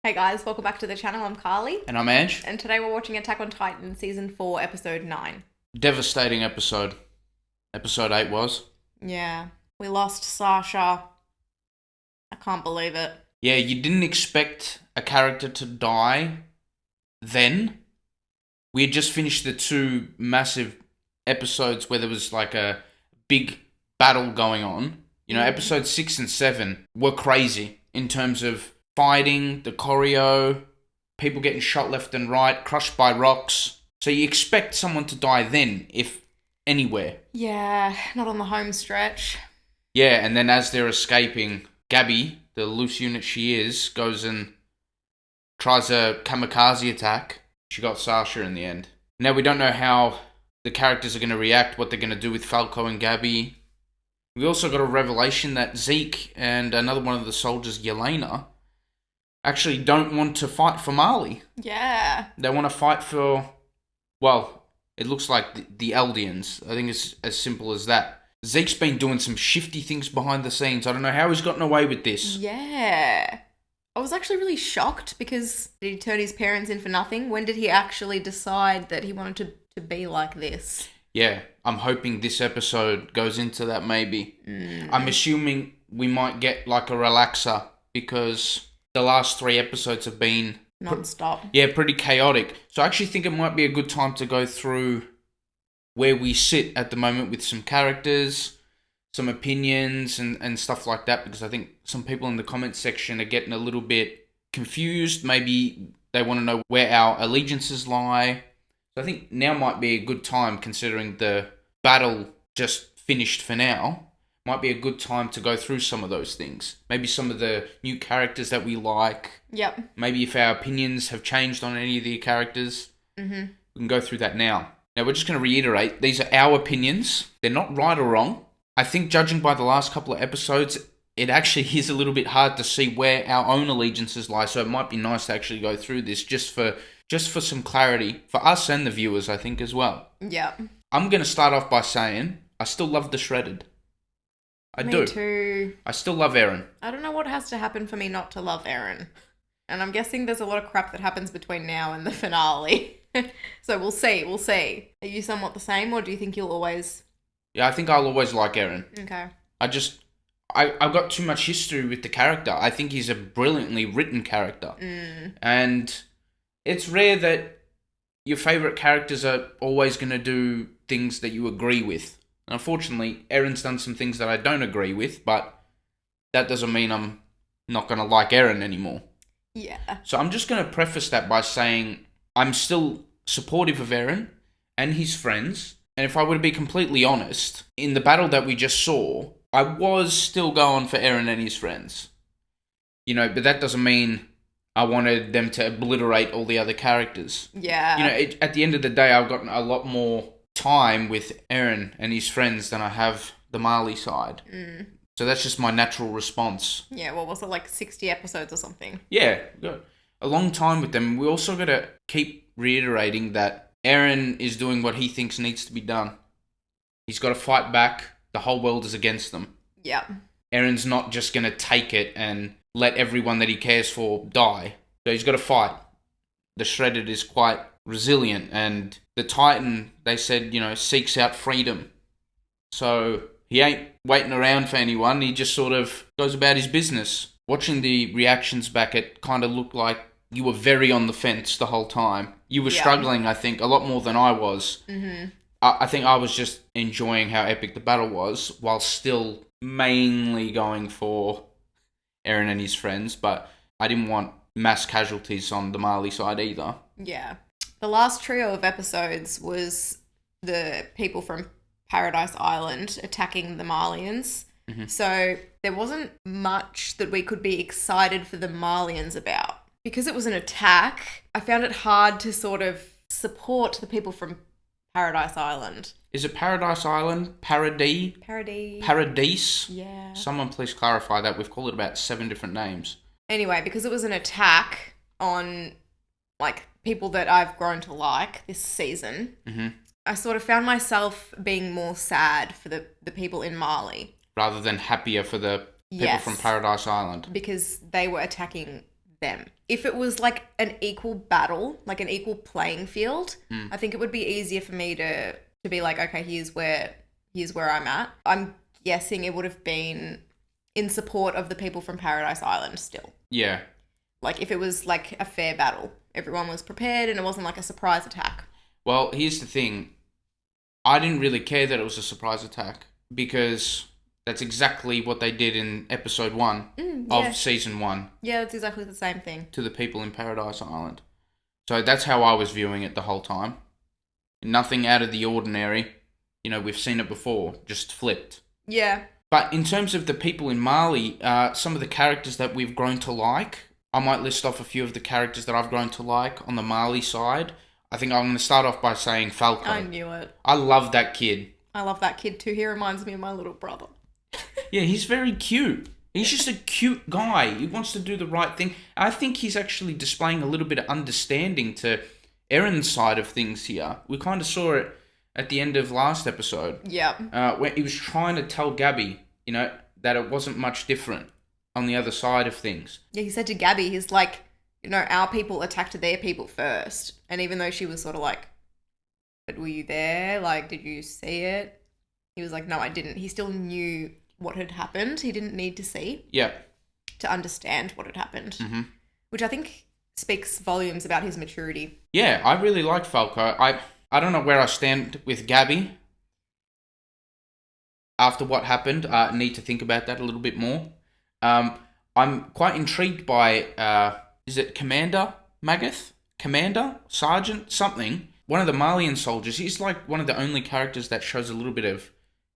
Hey guys, welcome back to the channel. I'm Carly, And I'm Ange. and today we're watching Attack on Titan Season 4, Episode 9. Devastating episode. Episode 8 was. Yeah, we lost Sasha. I can't believe it. Yeah, you didn't expect a character to die then. We had just finished the two massive episodes where there was like a big battle going on. You know, episodes 6 and 7 were crazy in terms of fighting, the choreo, people getting shot left and right, crushed by rocks. So you expect someone to die then, if anywhere. Yeah, not on the home stretch. Yeah, and then as they're escaping, Gabby, the loose unit she is, goes and tries a kamikaze attack. She got Sasha in the end. Now we don't know how the characters are going to react, what they're going to do with Falco and Gabby. We also got a revelation that Zeke and another one of the soldiers, Yelena, actually don't want to fight for Marley. Yeah. They want to fight for, well, it looks like the Eldians. I think it's as simple as that. Zeke's been doing some shifty things behind the scenes. I don't know how he's gotten away with this. Yeah. I was actually really shocked because did he turn his parents in for nothing? When did he actually decide that he wanted to be like this? Yeah, I'm hoping this episode goes into that maybe. I'm assuming we might get like a relaxer because the last 3 episodes have been Non-stop. pretty chaotic. So I actually think it might be a good time to go through where we sit at the moment with some characters, some opinions and stuff like that, because I think some people in the comments section are getting a little bit confused. Maybe they want to know where our allegiances lie. So I think now might be a good time, considering the battle just finished for now. Might be a good time to go through some of those things. Maybe some of the new characters that we like. Yep. Maybe if our opinions have changed on any of the characters. We can go through that now. Now we're just going to reiterate, these are our opinions. They're not right or wrong. I think judging by the last couple of episodes, it actually is a little bit hard to see where our own allegiances lie. So it might be nice to actually go through this just for some clarity for us and the viewers, I think, as well. Yep. I'm going to start off by saying I still love the Shredded. I do. Me too. I still love Eren. I don't know what has to happen for me not to love Eren. And I'm guessing there's a lot of crap that happens between now and the finale. So we'll see. Are you somewhat the same, or do you think you'll always... Yeah, I think I'll always like Eren. Okay. I've got too much history with the character. I think he's a brilliantly written character. And it's rare that your favourite characters are always going to do things that you agree with. And unfortunately, Eren's done some things that I don't agree with, but that doesn't mean I'm not going to like Eren anymore. Yeah. So I'm just going to preface that by saying I'm still supportive of Eren and his friends. And if I were to be completely honest, in the battle that we just saw, I was still going for Eren and his friends. You know, but that doesn't mean I wanted them to obliterate all the other characters. Yeah. You know, at the end of the day, I've gotten a lot more time with Eren and his friends than I have the Marley side. So that's just my natural response. Yeah, what was it, like 60 episodes or something? Yeah, got a long time with them. We also got to keep reiterating that Eren is doing what he thinks needs to be done. He's got to fight back. The whole world is against them. Yeah. Eren's not just going to take it and let everyone that he cares for die. So he's got to fight. The Shredded is quite resilient, and the Titan, they said, seeks out freedom. So he ain't waiting around for anyone. He just sort of goes about his business. Watching the reactions back, it kind of looked like you were very on the fence the whole time. You were struggling, I think, a lot more than I was. I think I was just enjoying how epic the battle was, while still mainly going for Eren and his friends, but I didn't want mass casualties on the Marley side either. Yeah. The last trio of episodes was the people from Paradise Island attacking the Marlians. So there wasn't much that we could be excited for the Marlians about. Because it was an attack, I found it hard to sort of support the people from Paradise Island. Is it Paradise Island? Paradis? Paradise? Yeah. Someone please clarify that. We've called it about 7 different names. Anyway, because it was an attack on, like, people that I've grown to like this season, I sort of found myself being more sad for the people in Marley. Rather than happier for the people from Paradise Island. Because they were attacking them. If it was like an equal battle, like an equal playing field, I think it would be easier for me to be like, okay, here's where I'm at. I'm guessing it would have been in support of the people from Paradise Island still. Yeah. Like if it was like a fair battle, everyone was prepared and it wasn't like a surprise attack. Well, here's the thing. I didn't really care that it was a surprise attack because that's exactly what they did in episode 1 of season 1. Yeah, it's exactly the same thing. To the people in Paradise Island. So that's how I was viewing it the whole time. Nothing out of the ordinary. You know, we've seen it before, just flipped. Yeah. But in terms of the people in Mali, some of the characters that we've grown to like, I might list off a few of the characters that I've grown to like on the Mali side. I think I'm going to start off by saying Falco. I knew it. I love that kid. I love that kid too. He reminds me of my little brother. Yeah, he's very cute. He's just a cute guy. He wants to do the right thing. I think he's actually displaying a little bit of understanding to Erin's side of things here. We kind of saw it at the end of last episode. Yeah. Where he was trying to tell Gabby, you know, that it wasn't much different on the other side of things. Yeah, he said to Gabby, he's like, you know, our people attacked their people first. And even though she was sort of like, but were you there? Like, did you see it? He was like, no, I didn't. He still knew what had happened. He didn't need to see. Yeah. To understand what had happened. Mm-hmm. Which I think speaks volumes about his maturity. Yeah, I really like Falco. I don't know where I stand with Gabby after what happened. I need to think about that a little bit more. I'm quite intrigued by, is it Commander Magath? Commander? Sergeant? Something. One of the Malian soldiers. He's like one of the only characters that shows a little bit of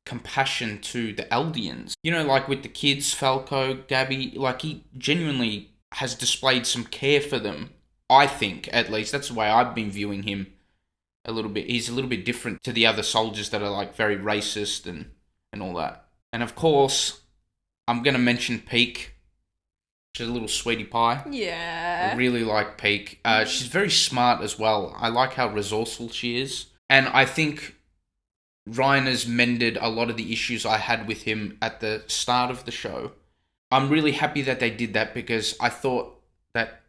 compassion to the Eldians. You know, like with the kids, Falco, Gabby, like he genuinely has displayed some care for them. I think, at least. That's the way I've been viewing him a little bit. He's a little bit different to the other soldiers that are like very racist and all that. And of course, I'm going to mention Peak. She's a little sweetie pie. Yeah. I really like Peak. She's very smart as well. I like how resourceful she is. And I think Ryan has mended a lot of the issues I had with him at the start of the show. I'm really happy that they did that because I thought that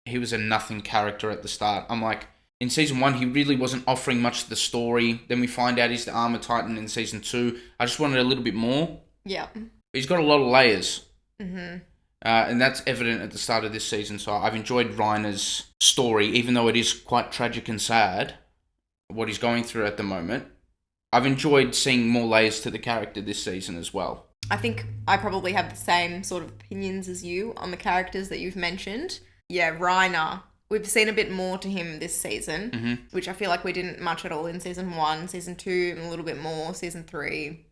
he was a nothing character at the start. I'm like, in season 1, he really wasn't offering much to the story. Then we find out he's the Armor Titan in season 2. I just wanted a little bit more. Yeah. He's got a lot of layers. Mm-hmm. And that's evident at the start of this season. So I've enjoyed Reiner's story, even though it is quite tragic and sad, what he's going through at the moment. I've enjoyed seeing more layers to the character this season as well. I think I probably have the same sort of opinions as you on the characters that you've mentioned. Yeah, Reiner. We've seen a bit more to him this season, which I feel like we didn't much at all in season 1, season 2, and a little bit more, season 3,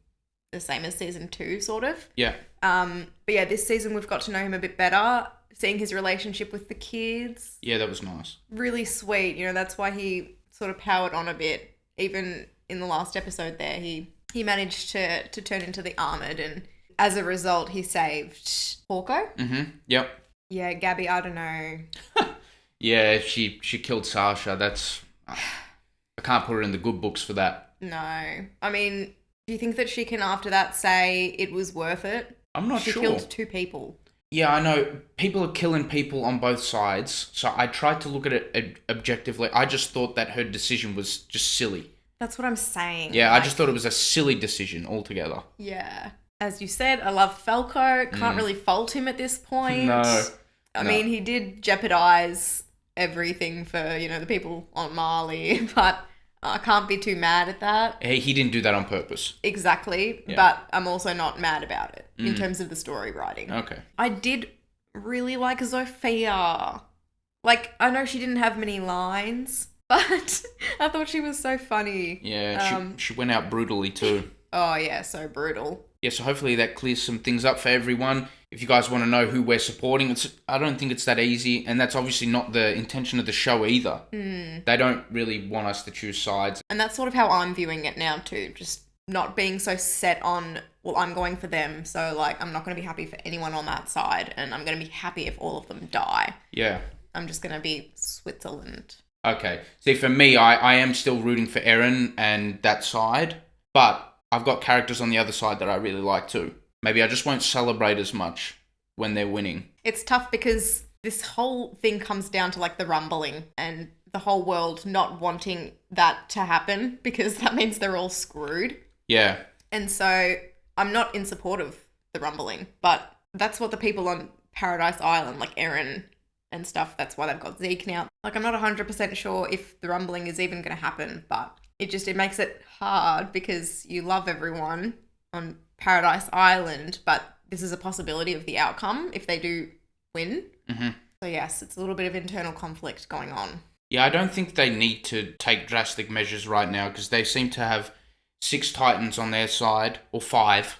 the same as season 2, sort of. Yeah. But yeah, this season we've got to know him a bit better, seeing his relationship with the kids. Yeah, that was nice. Really sweet. You know, that's why he sort of powered on a bit. Even in the last episode there, he managed to turn into the Armored, and as a result, he saved Porco. Mm-hmm. Yep. Yeah, Gabby, I don't know. Yeah, she killed Sasha. That's... I can't put her in the good books for that. No. I mean, do you think that she can, after that, say it was worth it? I'm not sure. She killed 2 people. Yeah, I know. People are killing people on both sides, so I tried to look at it objectively. I just thought that her decision was just silly. That's what I'm saying. Yeah, I just thought it was a silly decision altogether. Yeah. As you said, I love Falco. Can't really fault him at this point. No. I mean, he did jeopardize everything for, you know, the people on Mali, but I can't be too mad at that. Hey, he didn't do that on purpose. Exactly. Yeah. But I'm also not mad about it in terms of the story writing. Okay. I did really like Zofia. Like, I know she didn't have many lines, but I thought she was so funny. Yeah, she went out brutally too. Oh, yeah, so brutal. Yeah, so hopefully that clears some things up for everyone. If you guys want to know who we're supporting, I don't think it's that easy, and that's obviously not the intention of the show either. They don't really want us to choose sides. And that's sort of how I'm viewing it now too, just not being so set on, well, I'm going for them, so like I'm not going to be happy for anyone on that side, and I'm going to be happy if all of them die. Yeah. I'm just going to be Switzerland. Okay. See, for me, I am still rooting for Erin and that side, but I've got characters on the other side that I really like too. Maybe I just won't celebrate as much when they're winning. It's tough because this whole thing comes down to like the rumbling and the whole world not wanting that to happen because that means they're all screwed. Yeah. And so I'm not in support of the rumbling, but that's what the people on Paradise Island, like Erin and stuff, that's why they've got Zeke now. Like, I'm not 100% sure if the rumbling is even going to happen, but it makes it hard because you love everyone on Paradise Island, but this is a possibility of the outcome if they do win. Mm-hmm. So yes, it's a little bit of internal conflict going on. Yeah, I don't think they need to take drastic measures right now because they seem to have 6 Titans on their side, or 5.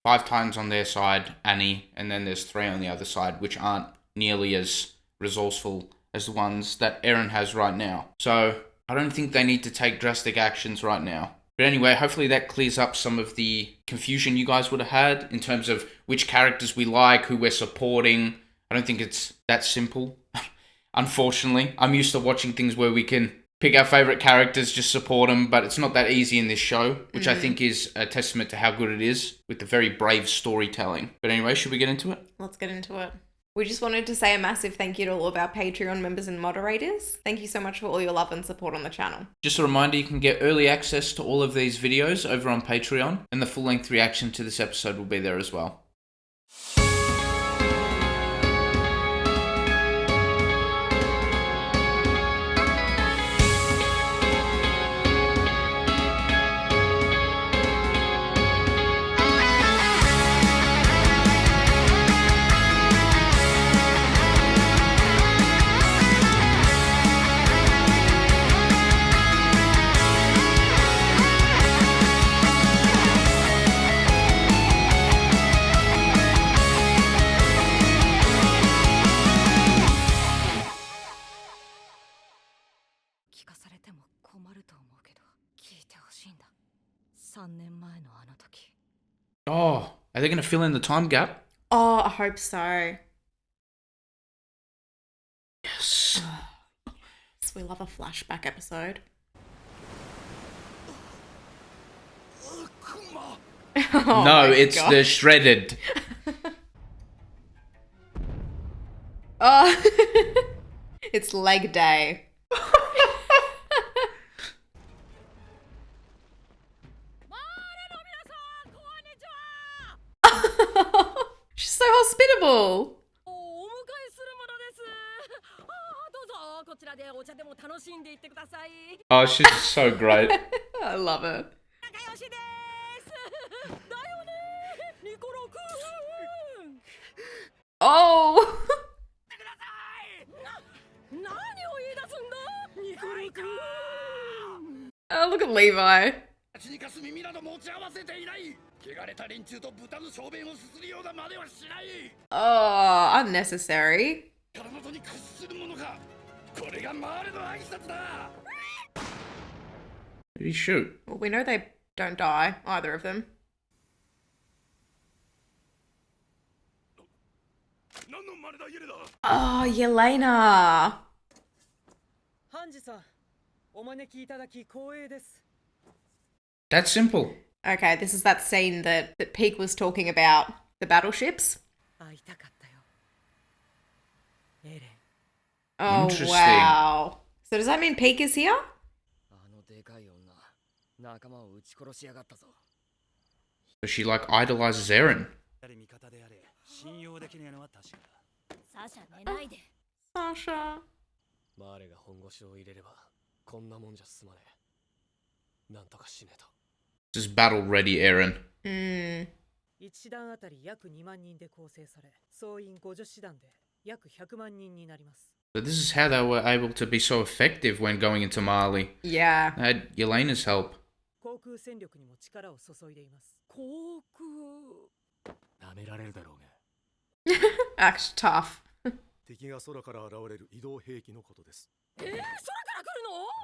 5 Titans on their side, Annie, and then there's 3 on the other side, which aren't nearly as resourceful as the ones that Erin has right now. So I don't think they need to take drastic actions right now. But anyway, hopefully that clears up some of the confusion you guys would have had in terms of which characters we like, who we're supporting. I don't think it's that simple. Unfortunately, I'm used to watching things where we can pick our favourite characters, just support them, but it's not that easy in this show, which I think is a testament to how good it is with the very brave storytelling. But anyway, should we get into it? Let's get into it. We just wanted to say a massive thank you to all of our Patreon members and moderators. Thank you so much for all your love and support on the channel. Just a reminder, you can get early access to all of these videos over on Patreon, and the full-length reaction to this episode will be there as well. 3年前のあの時。 Oh, are they going to fill in the time gap? Oh, I hope so. Yes. So we love a flashback episode. Oh No, my it's God. the shredded. Oh, it's leg day. She's so hospitable. お迎えするものです。どうぞこちらでお茶でも楽しんでいってください。 Oh, she's so great. I love her. 仲良しです。だよね、ニコロくん。 Oh. 何を言い出すんだ、ニコロくん。 Oh, look at Levi. にかす耳など持ち合わせていない。汚れた連中と豚の小便をすするような真似はしない。 Oh, unnecessary. 体元に屈するものか。これがマーレの挨拶だ。 Did he shoot? Well, we know they don't die, either of them. 何の真似だイエレだ。 Oh, Yelena. ハンジさん、お招きいただき光栄です。 That's simple. Okay, this is that scene that Peak was talking about, the battleships. 会いたかったよ。エレン。 Oh, Interesting. wow. So does that mean Peak is here? あのでかい女、仲間を撃ち殺しやがったぞ。 So she like idolizes Eren. 味方であれ、信用できねえのは確かだ。サシャ寝ないで。 Sasha. マーレが本腰を入れればこんなもんじゃ済まねえ。なんとかしねえと。 This is battle ready Eren. 1師団あたり約2万人で構成され、総員50師団で約100万人になります。 So this is how they were able to be so effective when going into Mali. Yeah. They had Yelena's help. 航空戦力にも力を注いでいます。航空。なめられるだろうが。 Act tough. 敵が空から現れる移動兵器のことです。空から来る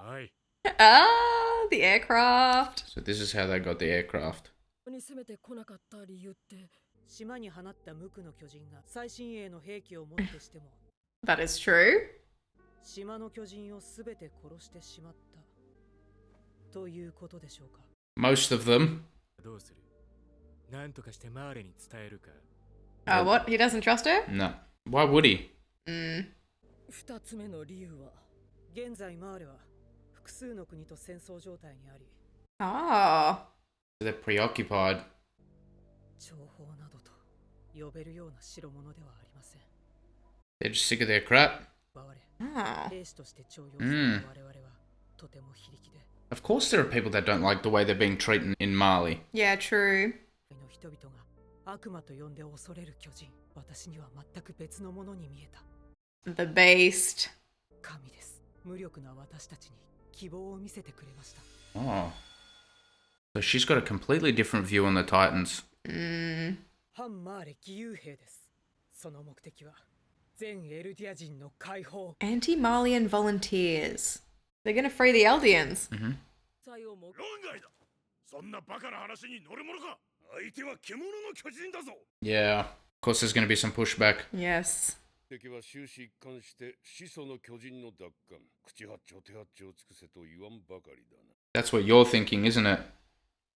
の？はい。 Ah, the aircraft. So this is how they got the aircraft. に攻めてこなかった理由って。島に放った無垢の巨人が最新鋭の兵器を持ってしても That is true. 島の巨人をすべて殺してしまったということでしょうか。 Most of them. どうする？なんとかしてマーレに伝えるか。 Oh, what? He doesn't trust her? No. Why would he? Mm. 2つ目の理由は、現在マーレは複数の国と戦争状態にあり、 Oh. They're preoccupied. 情報などと呼べるような代物ではありません。 They're just sick of their crap. 我 Oh. 兵士として徴用された我々はとても非力で、 Of course there are people that don't like the way they're being treated in Mali. Yeah, true. の人々が悪魔と呼んで恐れる巨人、私には全く別のものに見えた。 The Beast. 神です。無力な私たちに希望を見せてくれました。 Oh. So she's got a completely different view on the Titans. Mm. 反マーレ義勇兵です。その目的は全エルディア人の解放。 Anti-Malian volunteers. They're gonna free the Eldians. さよも論外だ。そんなバカな話に乗るものか。相手は獣の巨人だぞ。 Yeah. Of course there's going to be some pushback. Yes. 敵は終始一貫して始祖の巨人の奪還、口八丁手八丁尽くせと言わんばかりだな。 That's what you're thinking, isn't it?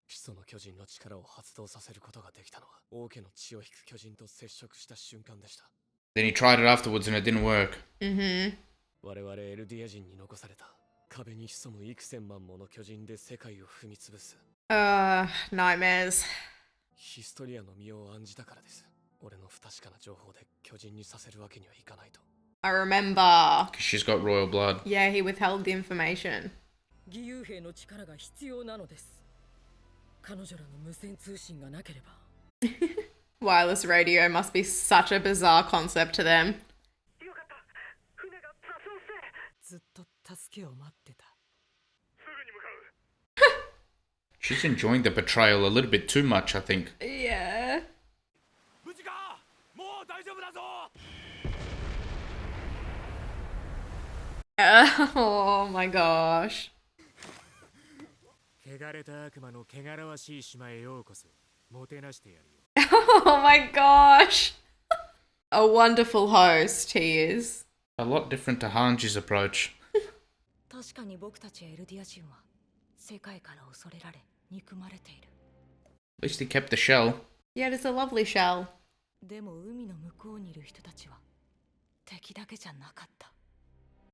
始祖の巨人の力を発動させることができたのは王家の血を引く巨人と接触した瞬間でした。 Then he tried it afterwards and it didn't work. Mm-hmm. 我々エルディア人に残された壁に潜む幾千万もの巨人で世界を踏み潰す Nightmares. ヒストリアの身を案じたからです。俺の不確かな情報で巨人にさせるわけにはいかないと。 I remember. Because she's got royal blood. Yeah, he withheld the information. 義勇兵の力が必要なのです。彼女らの無線通信がなければ。 Wireless radio must be such a bizarre concept to them. よかった。船が座礁して。ずっと助けを待ってた。 She's enjoying the betrayal a little bit too much, I think. Yeah. 無事か。もう大丈夫だぞ。 Oh my gosh. 汚れた悪魔の汚らわしい島へようこそ。もてなしてやるよ。 Oh my gosh. A wonderful host he is. A lot different to Hanji's approach. 確かに僕たちエルディア人は世界から恐れられ憎まれている。 At least he kept the shell. Yeah, it's a lovely shell. でも海の向こうにいる人たちは敵だけじゃなかった。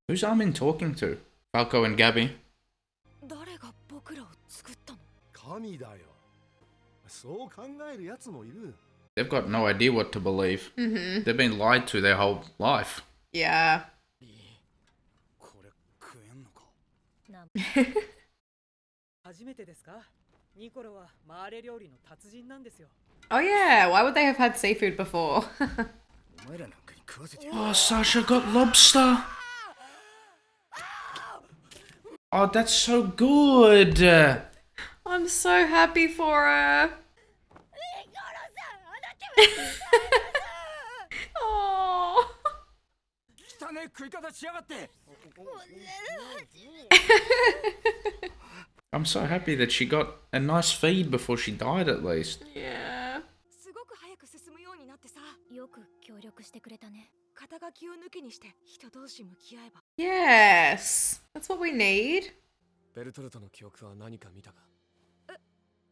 Who's Armin talking to? Falco and Gabby. 誰が僕らを作ったの？神だよ。そう考えるやつもいる。 They've got no idea what to believe. Mm-hmm. They've been lied to their whole life. Yeah. これ食えんのか。初めてですか？ニコロはマーレ料理の達人なんですよ。 Oh yeah, why would they have had seafood before? お前らなんかに食わせて。 Oh, Sasha got lobster. Oh, that's so good. I'm so happy for her. Oh. 汚ね食い方しやがって。 I'm so happy that she got a nice feed before she died, at least. Yeah. すごく早く進むようになってさ。よく協力してくれたね。肩書きを抜きにして人同士向き合えば。 Yes. That's what we need. ベルトルトの記憶は何か見たか？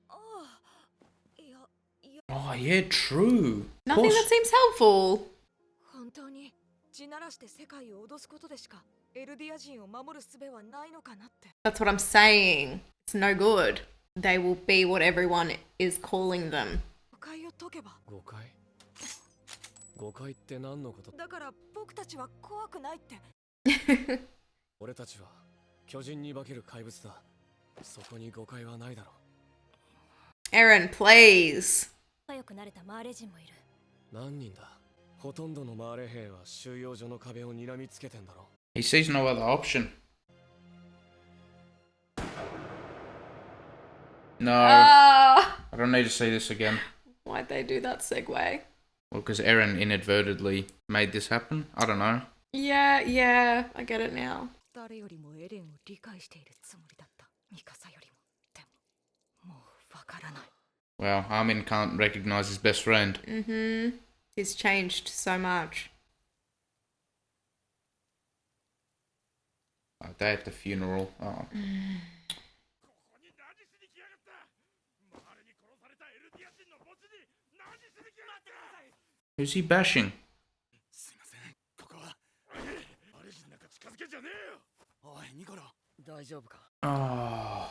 ああ、いや、 Oh, yeah, true. Of Nothing course. that seems helpful. 本当に地ならして世界を脅すことでしかエルディア人を守る術はないのかなって。 That's what I'm saying. It's no good. They will be what everyone is calling them. 誤解を解けば。誤解？誤解って何のこと？だから僕たちは怖くないって。俺たちは巨人に化ける怪物だ。そこに誤解はないだろ Eren, please. 仲良くなれたマーレ人もいる。う。何人だ？ほとんどのマーレ兵は収容所の壁を睨みつけてんだろ。 He sees no other option. No, I don't need to see this again. Why'd they do that segue? Well, because Eren inadvertently made this happen. I don't know. Yeah, I get it now. 誰よりもエレンを理解しているつもりだった。ミカサよりも。でも、もうわからない。 Well, Armin can't recognize his best friend. Mm-hmm. He's changed so much. Oh, they at the funeral. Oh. ここに何しに来やがった。周りに殺されたエルディア人の墓地に何しに来やがった。 Who's he bashing? すいません。ここはねえよ。おいニコロ大丈夫か Oh.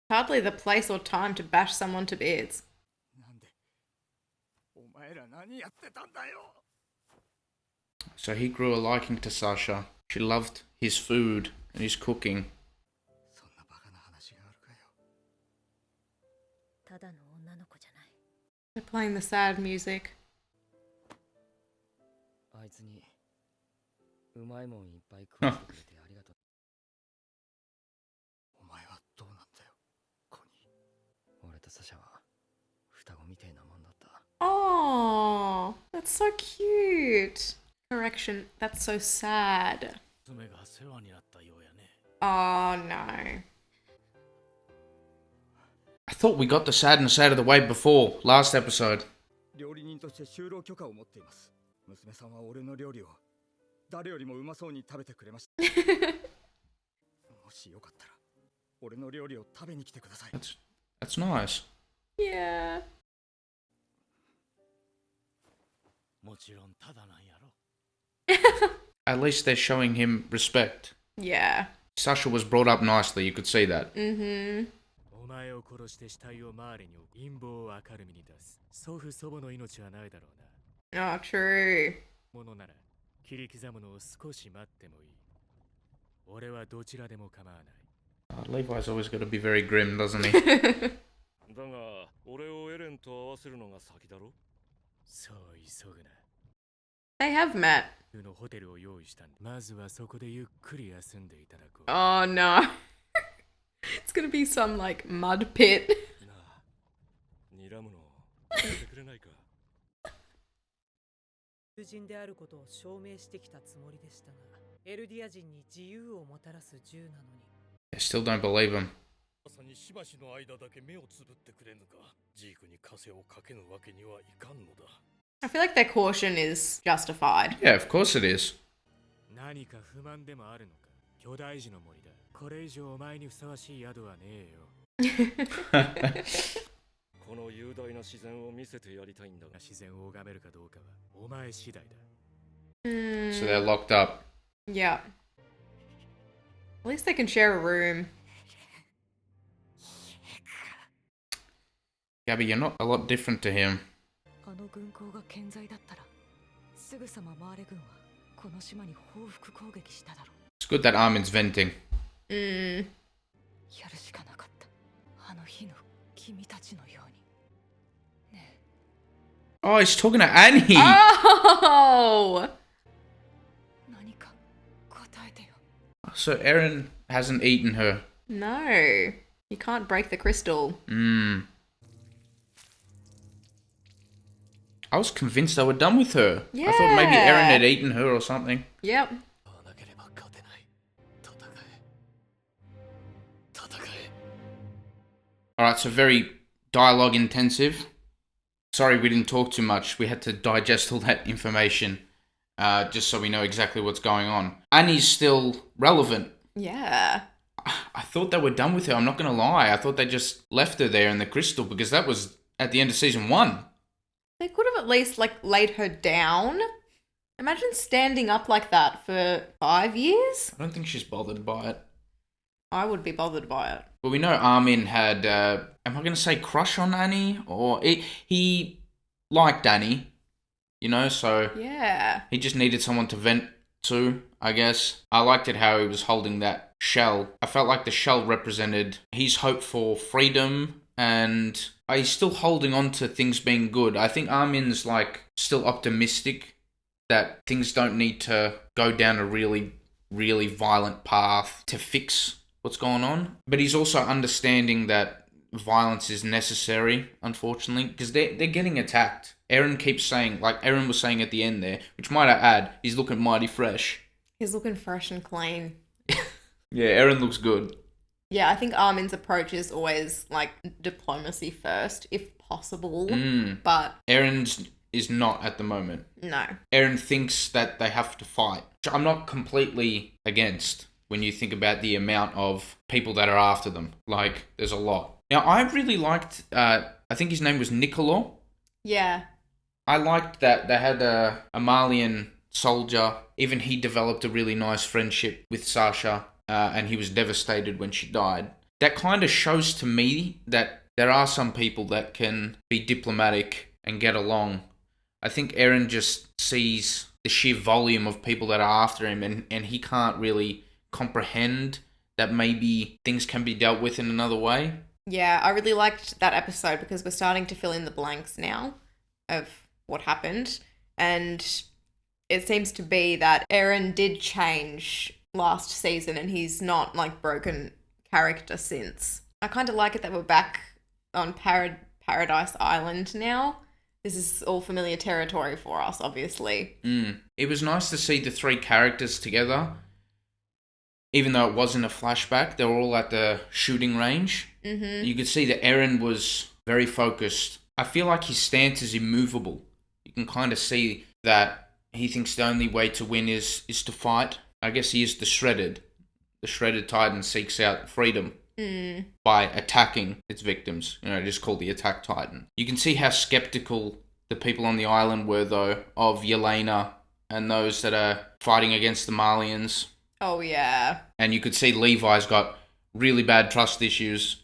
Hardly the place or time to bash someone to bits. なんでお前ら何やってたんだよ So he grew a liking to Sasha. She loved his food and his cooking. そんなバカな話があるかよただの女の子じゃない They're playing the sad music. あいつにうまいもんいっぱい食わせてくれてありがとうお前はどうなんだよコニー俺とサシャは双子みてえなもんだった Oh, that's so cute. Correction, that's so sad. 娘が世話になったようやね Oh no. I thought we got the sadness out of the way before last episode. 料理人として就労許可を持っています娘さんは俺の料理を誰よりもうまそうに食べてくれましたもしよかったら俺の料理を食べに来てください That's nice. Yeah. もちろんただなんやろ At least they're showing him respect. Yeah. Sasha was brought up nicely, you could see that. Mm-hmm. お前を殺して死体を周りに置く陰謀を明るみに出す祖父祖母の命はないだろうな Oh, true. ものなら切り刻むのを少し待ってもいい俺はどちらでも構わない Levi's always got to be very grim, doesn't he? だが俺をエレンと合わせるのが先だろそう急ぐな They have met. のホテルを用意したんでまずはそこでゆっくり休んでいただこう Oh no. It's gonna be some like mud pit. なあ睨むのやめてくれないか友人であることを証明してきたつもりでしたがエルディア人に自由をもたらす銃なのに I still don't believe him. まさにしばしの間だけ目をつぶってくれぬかジークに枷をかけぬわけにはいかんのだ I feel like their caution is justified. Yeah, of course it is. 何か不満でもあるのか巨大樹の森だこれ以上お前にふさわしい宿はねえよこの雄大な自然を見せてやりたいんだが自然を拝めるかどうかはお前次第だ So they're locked up. Yeah. At least they can share a room. Gabby, you're not a lot different to him. あの軍港が健在だったらすぐさまマーレ軍はこの島に報復攻撃しただろ It's good that Armin's venting. うやるしかなかったあの日の君たちのようにね Oh, he's talking to Annie. Oh! 何か答えてよ So Eren hasn't eaten her. No. You can't break the crystal. I was convinced they were done with her. I thought maybe Eren had eaten her or something. Yep. 買わなければ勝てない戦え Alright, so very dialogue intensive. Sorry we didn't talk too much. We had to digest all that information just so we know exactly what's going on. Annie's still relevant. Yeah. I thought they were done with her, I'm not going to lie. I thought they just left her there in the crystal because that was at the end of season 1. They could have at least like laid her down. Imagine standing up like that for 5 years. I don't think she's bothered by it. I would be bothered by it. Well, we know Armin had, am I going to say crush on Annie? Or he liked Annie, you know, so Yeah. he just needed someone to vent to, I guess. I liked it how he was holding that shell. I felt like the shell represented his hope for freedom and he's still holding on to things being good. I think Armin's like still optimistic that things don't need to go down a really, really violent path to fix what's going on. But he's also understanding that violence is necessary, unfortunately, because they're getting attacked. Eren keeps saying, like Eren was saying at the end there, which might I add, he's looking mighty fresh. He's looking fresh and clean. Yeah, Eren looks good. Yeah, I think Armin's approach is always like diplomacy first, if possible. But Eren is not at the moment. no. Eren thinks that they have to fight. Which I'm not completely against when you think about the amount of people that are after them. Like, there's a lot. Now, I really liked, I think his name was Niccolo. Yeah. I liked that they had a Malian soldier. Even he developed a really nice friendship with Sasha, and he was devastated when she died. That kind of shows to me that there are some people that can be diplomatic and get along. I think Eren just sees the sheer volume of people that are after him, and he can't really comprehend that maybe things can be dealt with in another way. Yeah, I really liked that episode because we're starting to fill in the blanks now of what happened. And it seems to be that Eren did change last season and he's not like broken character since. I kind of like it that we're back on Paradise Island now. This is all familiar territory for us, obviously. It was nice to see the three characters together. Even though it wasn't a flashback, they were all at the shooting range. Mm-hmm. You could see that Eren was very focused. I feel like his stance is immovable. You can kind of see that he thinks the only way to win is to fight. I guess he is the Shredded. The Shredded Titan seeks out freedom by attacking its victims. Just called the Attack Titan. You can see how skeptical the people on the island were, though, of Yelena and those that are fighting against the Malians. Oh, yeah. And you could see Levi's got really bad trust issues.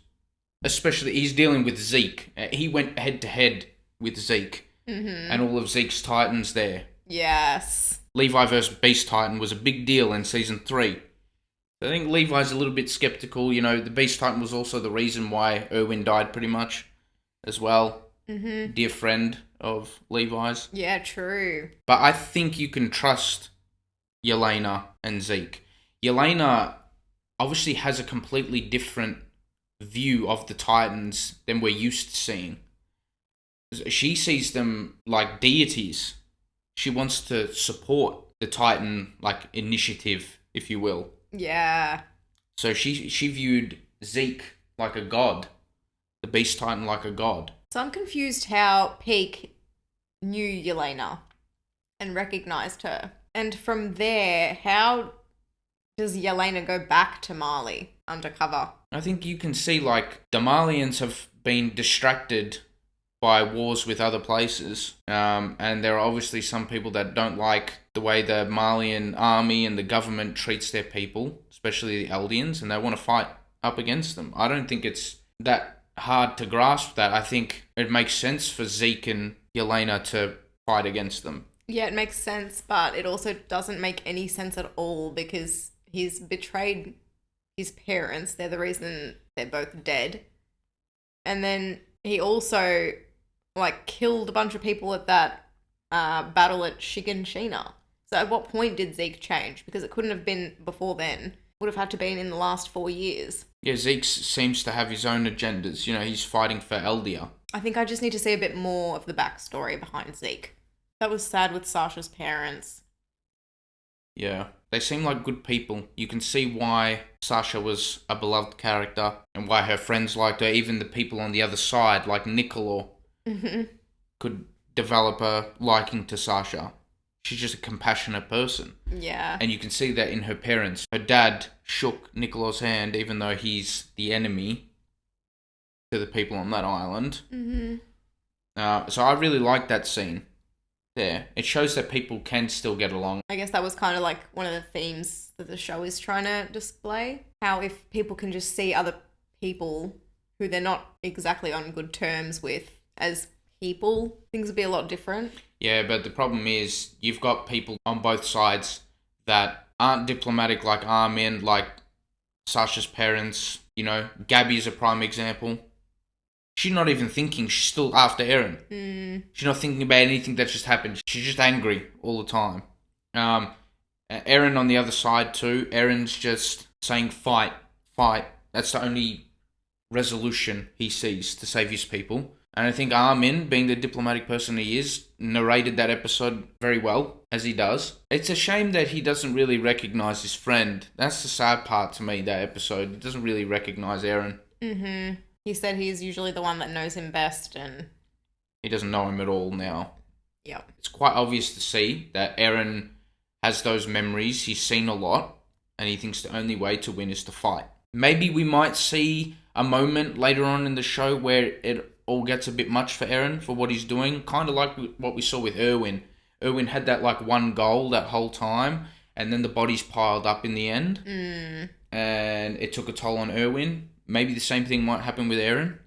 Especially, he's dealing with Zeke. He went head-to-head with Zeke. Mm-hmm. And all of Zeke's Titans there. Yes. Levi versus Beast Titan was a big deal in Season 3. I think Levi's a little bit skeptical. The Beast Titan was also the reason why Erwin died pretty much as well. Mm-hmm. Dear friend of Levi's. Yeah, true. But I think you can trust Yelena and Zeke. Yelena obviously has a completely different view of the Titans than we're used to seeing. She sees them like deities. She wants to support the Titan initiative, if you will. Yeah. So she viewed Zeke like a god, the Beast Titan like a god. So I'm confused how Peak knew Yelena and recognized her. And from there, how does Yelena go back to Mali undercover? I think you can see the Malians have been distracted by wars with other places, and there are obviously some people that don't like the way the Malian army and the government treats their people, especially the Eldians, and they want to fight up against them. I don't think it's that hard to grasp that. I think it makes sense for Zeke and Yelena to fight against them. Yeah, it makes sense, but it also doesn't make any sense at all because he's betrayed his parents. They're the reason they're both dead. And then he also killed a bunch of people at that battle at Shiganshina. So at what point did Zeke change? Because it couldn't have been before then. Would have had to been in the last 4 years. Yeah, Zeke seems to have his own agendas. He's fighting for Eldia. I think I just need to see a bit more of the backstory behind Zeke. That was sad with Sasha's parents. Yeah, they seem like good people. You can see why Sasha was a beloved character and why her friends liked her. Even the people on the other side, like Niccolo, could develop a liking to Sasha. She's just a compassionate person. Yeah. And you can see that in her parents. Her dad shook Niccolo's hand even though he's the enemy to the people on that island. So I really like that scene there. It shows that people can still get along. I guess that was kind of one of the themes that the show is trying to display. How if people can just see other people who they're not exactly on good terms with as people, things would be a lot different. Yeah, but the problem is you've got people on both sides that aren't diplomatic like Armin, like Sasha's parents. Gabby's a prime example. She's not even thinking. She's still after Eren. She's not thinking about anything that just happened. She's just angry all the time. Eren on the other side too. Eren's just saying fight, fight. That's the only resolution he sees to save his people. And I think Armin, being the diplomatic person he is, narrated that episode very well, as he does. It's a shame that he doesn't really recognize his friend. That's the sad part to me, that episode. He doesn't really recognize Eren. He said he's usually the one that knows him best and... He doesn't know him at all now. Yep. It's quite obvious to see that Eren has those memories. He's seen a lot, and he thinks the only way to win is to fight. Maybe we might see a moment later on in the show where it all gets a bit much for Eren for what he's doing. Kind of like what we saw with Erwin. Erwin had that like one goal that whole time, and then the bodies piled up in the end, and it took a toll on Erwin. Maybe the same thing might happen with Eren.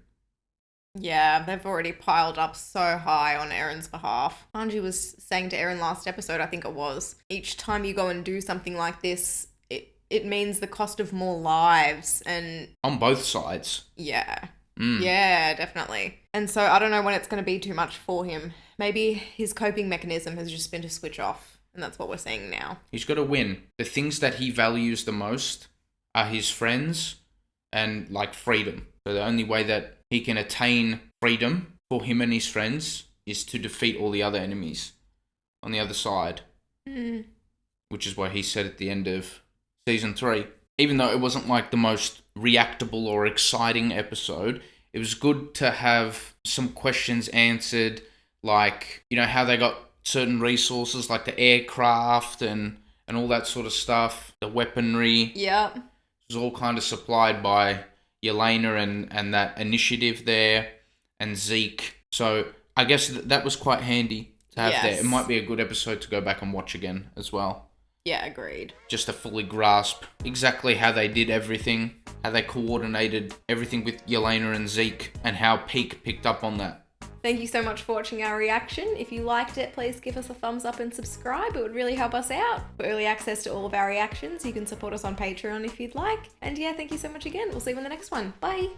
Yeah, they've already piled up so high on Eren's behalf. Anji was saying to Eren last episode, I think it was, each time you go and do something like this, it means the cost of more lives and... On both sides. Yeah. Yeah, definitely. And so I don't know when it's going to be too much for him. Maybe his coping mechanism has just been to switch off, and that's what we're seeing now. He's got to win. The things that he values the most are his friends and, like, freedom. So the only way that he can attain freedom for him and his friends is to defeat all the other enemies on the other side. Which is what he said at the end of Season 3. Even though it wasn't, like, the most reactable or exciting episode, it was good to have some questions answered, like, you know, how they got certain resources, like the aircraft and all that sort of stuff, the weaponry. Yep. It was all kind of supplied by Yelena and that initiative there, and Zeke. So I guess that was quite handy to have there. It might be a good episode to go back and watch again as well. Yeah, agreed. Just to fully grasp exactly how they did everything, how they coordinated everything with Yelena and Zeke, and how Peak picked up on that. Thank you so much for watching our reaction. If you liked it, please give us a thumbs up and subscribe. It would really help us out. For early access to all of our reactions, you can support us on Patreon if you'd like. And yeah, thank you so much again. We'll see you in the next one. Bye.